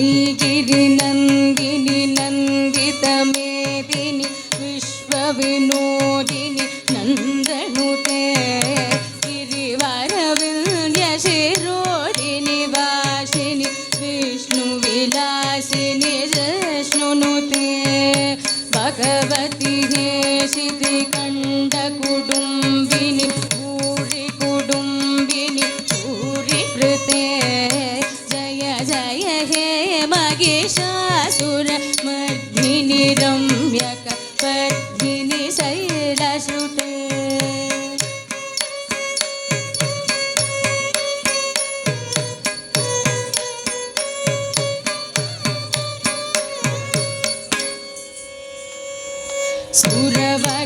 ऐगिरि नन्दिनि नन्दितमेदिनि विश्वविनोदिनि नन्दनुते गिरिवरविन्द्यशिरोदिनि वासिनि विष्णुविलासिनि जश्नुनुते भगवति हेशिति कण्ठकुटुम्बिनि भूरि कुटुम्बिनि भूरि कृते जय जय हे महिषासुरमर्दिनि रम्यकपर्दिनि शैलसुते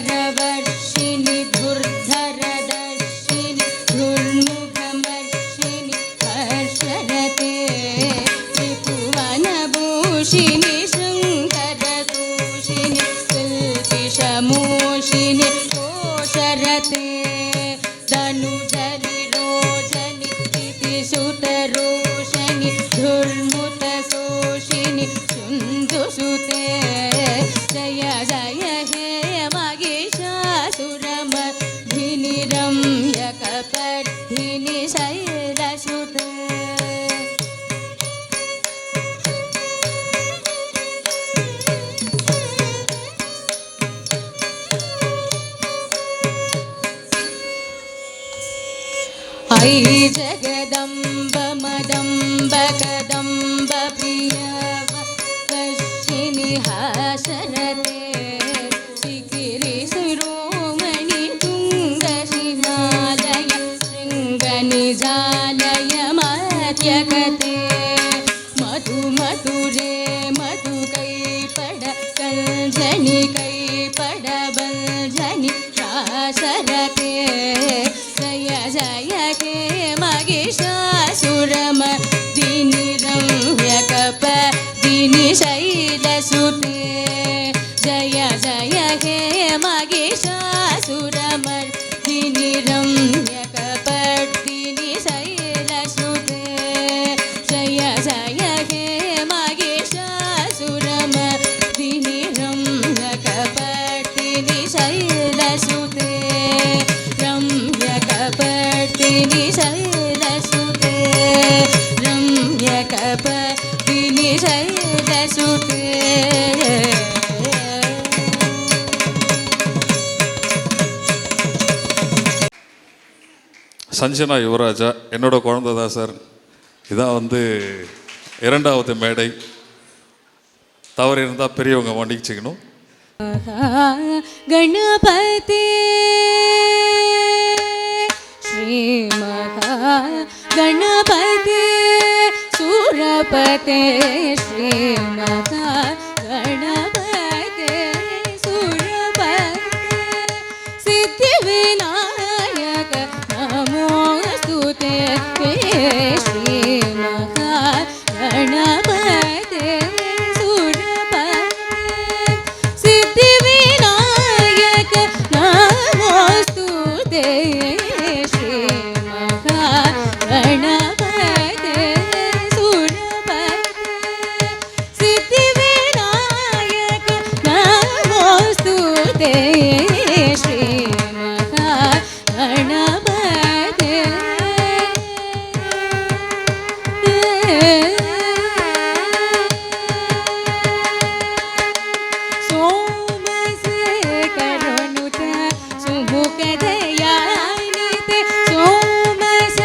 सुरवरवर्षिणि धुर्धरदर्शिनि धुर्मुखमर्षिणि हर्षरते त्रिभुवनभूषिणि शङ्करतोषिणि शिल्पिशमोषिणि कोशरते धनुजरिरोचनि इतिसुतरोषिणि धुर्मुतशोषिणि सुन्दुसुते जय जय हे महिषासुरमर्दिनि रम्यकपर्दिनि शैलसुते ऐ जगदम्ब मदम्ब कदम्ब प्रियव वर्षिणि हासरते शिखिरि शिरोमणि तुङ्गशिवालय शृङ्गनिजालय मध्यगते मधु मधुरे मधु कैपड कञ्जनि कैपड बञ्जनि हासरते जय जय हे महिषासुरमर्दिनि रम्यकपर्दिनि शैलसुते जय जय हे महिषासुरमर्दिनि रम्यकपर्दिनि शैलसुते जय जय हे महिषासुरमर्दिनि रम्यकपर्दिनि शैलसुते रम्यकपर्दिनि शैलसुते रम्यकपर्दिनि शैलसुते சஞ்சனா யுவராஜா என்னோட குழந்தை தான் சார். இதான் இரண்டாவது மேடை. தவறு இருந்தால் பெரியவங்க மன்னிச்சுக்கணும். गणपते श्री महा गणपते सुरपते श्री महा गणपते सुरपते सिद्धिविनायक नमोस्तुते श्री महा गणपते श्री महागणपते सुरपते सिद्धिविनायक नमोस्तुते श्री महागणपते सोमशेखरनुत सुमुखदयानिते सोमशेखरनुत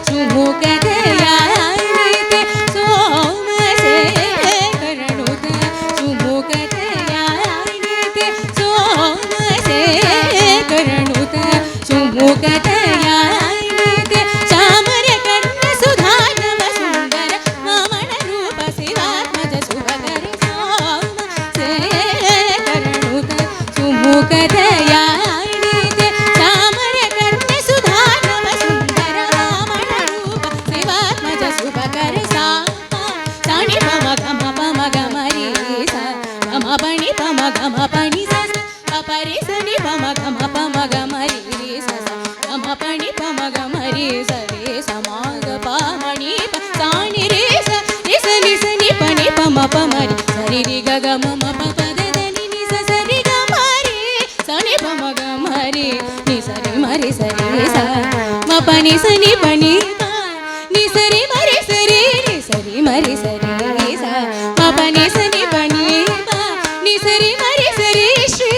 सुमुखदयानिते सोमशेखरनुत सुमुखदयानिते सोमशेखरनुत सुमुखदयानिते सामर्यकर्ण सुधानव सुन्दर वामन रूप शिवात्मज शुभकर सोमशेखरनुत सुमुखदयानिते सामर्यकर्ण सुधानव सुन्दर वामन रूप शिवात्मज शुभकर सानि पम गम रि सा गम पनि पम गम पनि सा अपरि सनि पम गम रि सा गम पनि पम गम रि सा रे सा मा ग प मणि प सानि रे சரி ரி க க ம ம ப ப த த நி நி ச ச ரி க ம ரி ச நி ப ம க ம ரி நி ச ரி ம ரி ச ரி ச ம ப நி ச நி ப நி ப நி ச ரி ம ரி ச ரி நி ச ரி ம ரி ச ரி ச ம ப நி ச நி ப நி ப நி ச ரி ம ரி ச ரி ஸ்ரீ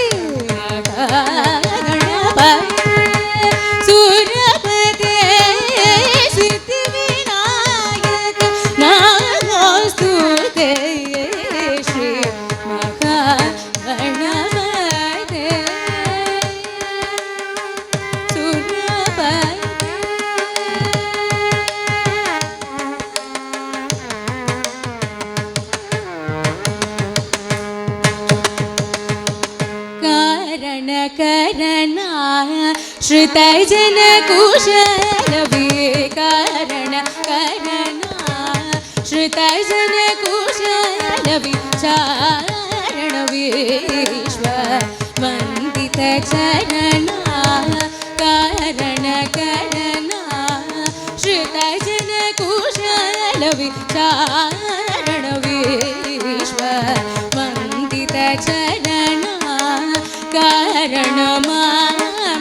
கணப சூரபதே சித்தி விநாயக நமோஸ்துதே ஸ்ரீ மகா கணபதே சூரபதே ಕಾರಣ ಕರಣ ಶ್ರುತ ಜನ ಕುಶಲವೇ ಕಾರಣ ಕರಣ ಶ್ರುತ ಜನ ಕುಶಲವೇ ಚಾರಣ ವಿಶ್ವ ವಂದಿತ ಚರಣ ಕಾರಣ ಕರಣ ಶ್ರುತ ಜನ ಕುಶಲವೇ ಚಾರಣ ವಿಶ್ವ ವಂದಿತ ಚರಣ ಕಾರಣ ಮಾ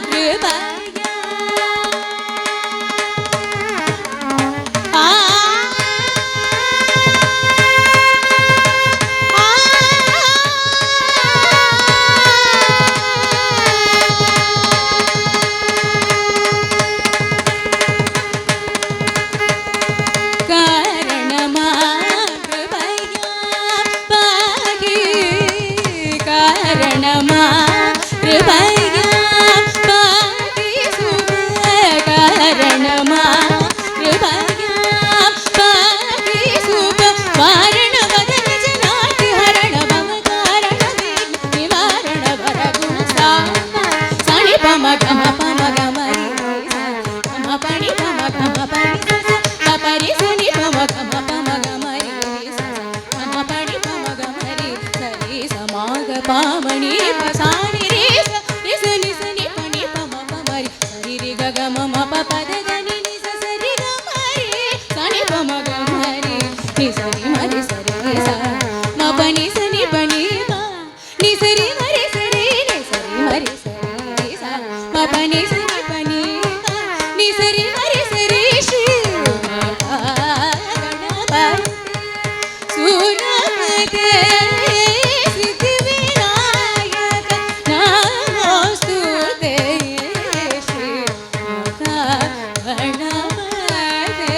ಕೃಪಯ ಕಾರಣ ಮಾ ಕೃಪಯ ಪಾಹಿ ಕಾರಣ ಮಾ ಕೃಪಯ ಪಾಹಿ ಸುಖ ಕಾರಣ ಮಾ ಕೃಪಯ ಪಾಹಿ ಸುಖ ವಾರಣ ವದನ ಜನಾತಿ ಹರಣ ಭವ ಕಾರಣ ನಿವಾರಣ ವರ ಗುಣ ಸಾಮ ಸಣಿ ಪಮ ಗಮ ಪಮ ಗಮ ರಿ ಗಮ ಪಣಿ ಪಮ ಗಮ ಪಣಿ ಪರಿ ಸನಿ ಪಮ ಗಮ ಪಮ ಗಮ ರಿ ಗಮ ಪಣಿ ಪಮ ಗಮ ರಿ ಸರಿ ಸಮಾಗ ಪಾಮಣಿ ಸಾನಿ ರಿ ಸನಿ ಸನಿ ಪಣಿ ಪಮ ಪಮ ರಿ ಸರಿ ರಿ ಗ ಗ ಮ ಮ ಪ ಪ ದ ದ ನಿ ನಿ ಸ ಸ ರಿ ಗ ಮ ರಿ ಸನಿ ಪಮ ಗಮ ರಿ ನಿ ಸರಿ ಮ ರಿ ಸರಿ ಸ ಮ ಪ ನಿ ಸನಿ ಪ ನಿ ಪ ನಿ ಸರಿ ಮ ರಿ ಸರಿ ನಿ ಸರಿ ಮ ರಿ ಸರಿ ಸ ಮ ಪ ನಿ ಸನಿ ಪ ನಿ ಪ ನಿ ಸರಿ ಮ ರಿ ಸರಿ ಶ್ರೀ ಗಣಪ ಸೂರಪದೇ ಸಿದ್ಧಿ ವಿನಾಯಕ ನಮೋಸ್ತುತೇ ಶ್ರೀ ಮಹಾ ಗಣಪದೇ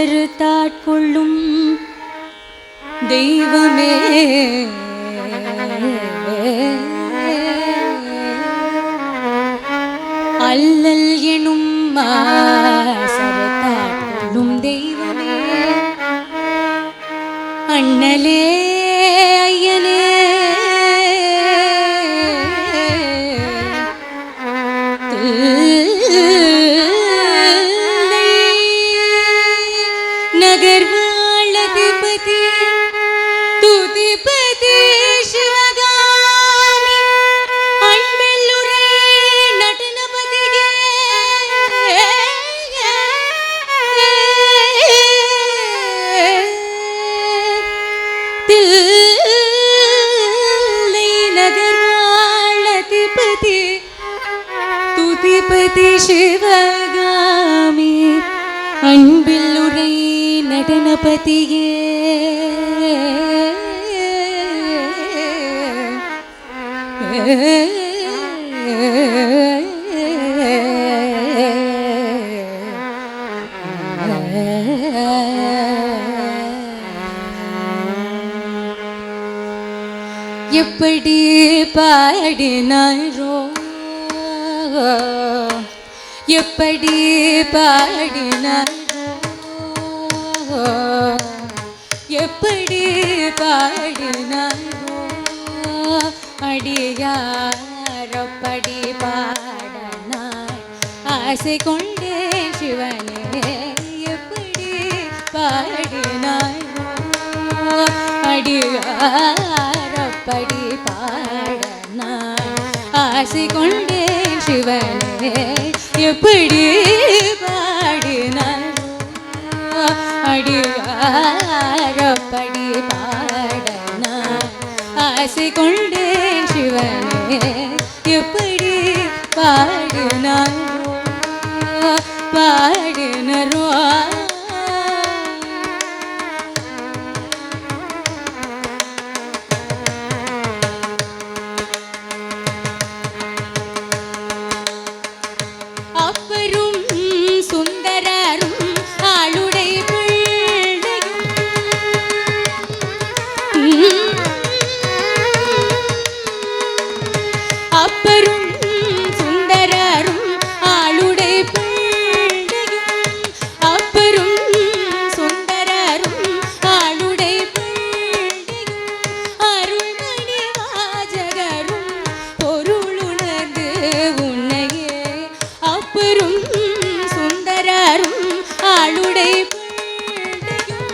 சருத்தாட்கொள்ளும் தெய்வமே அல்லல் எனும் சருத்தாட்கொள்ளும் தெய்வமே அண்ணலே ஐயனே नगर वालधिपति तुतिपति शिवगामि अण्बेल्लुरे नटनपतिगे तिल्लै नगर वालधिपति तुतिपति शिवगामि அன்பில்லுரை நடனபதியே எப்படி பாடினாரோ எப்படி பாடினாரோ எப்படி பாடினாரோ அடியாரப்படி பாடனாய் ஆசை கொண்டேன் சிவனே எப்படி பாடினாரோ அடியாரப்படி பாடனாய் ஆசை கொண்டேன் சிவனே எப்படி பாடினாரோ அடியாரப்படி பாடனாய் ஆசை கொண்டேன் சிவனே எப்படி பாடினாரோ பாடினரோ அப்பரும் சுந்தரரும் ஆளுடை அப்பரும் சுந்தரரும் ஆளுடை பிள்ளையும் அப்பரும் சுந்தரரும் ஆளுடை பிள்ளையும் அருள்மணி வாஜகரும் பொருளுணர்ந்து உன்னையே அப்பரும் சுந்தரரும் ஆளுடை பிள்ளையும்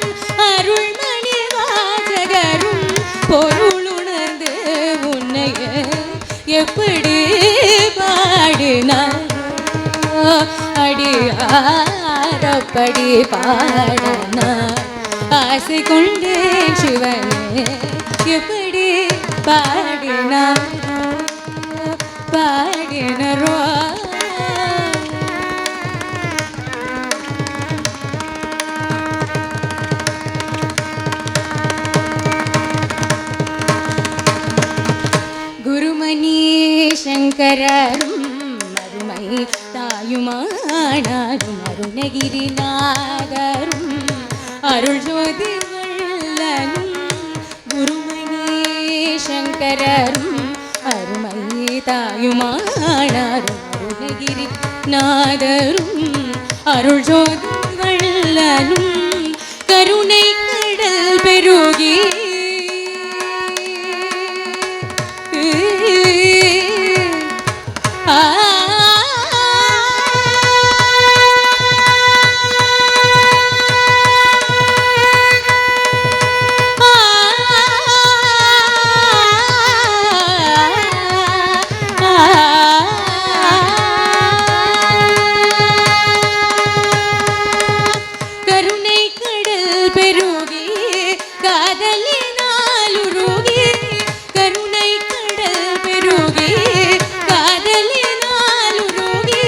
அருள்மணி வாஜகரும் பொருளுணர்ந்து உன்னையே எப்படி பாடினாரோ அடியாரப்படி பாடனார் ஆசை கொண்டேன் சிவனே எப்படி பாடினாரோ பாடினரோ குருமணி சங்கரரும் அருமை தாயுமானாரும் அருணகிரிநாதரும் அருள் ஜோதி வள்ளலும் குருமணி சங்கரரும் அருமை தாயுமானாரும் அருணகிரிநாதரும் அருள் ஜோதி வள்ளலும் கருணை கடல் பெருகி கருணை கடல் பெருகி காதலினால் உருகி கருணை கடல் பெருகி காதலினால் உருகி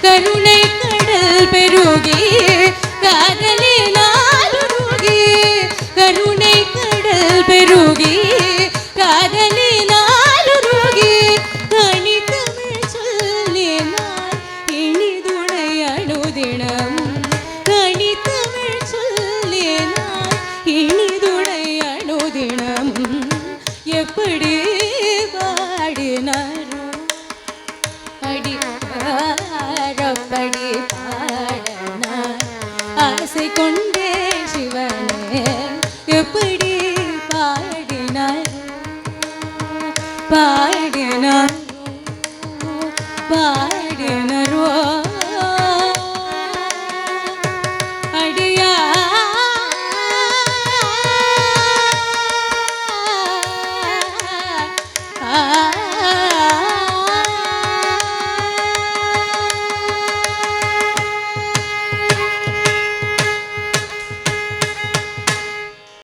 கருணை கடல் பெருகி காதலினால் உருகி கருணை கடல் பெருகி காதலினால் உருகி கனிதமிழ் சொல்லினார் இனிதுணை அனுதினமும் கனிதமிழ் சொல்லினார் இனிதுணை அனுதினமும் எப்படி பாடினாரோ அடி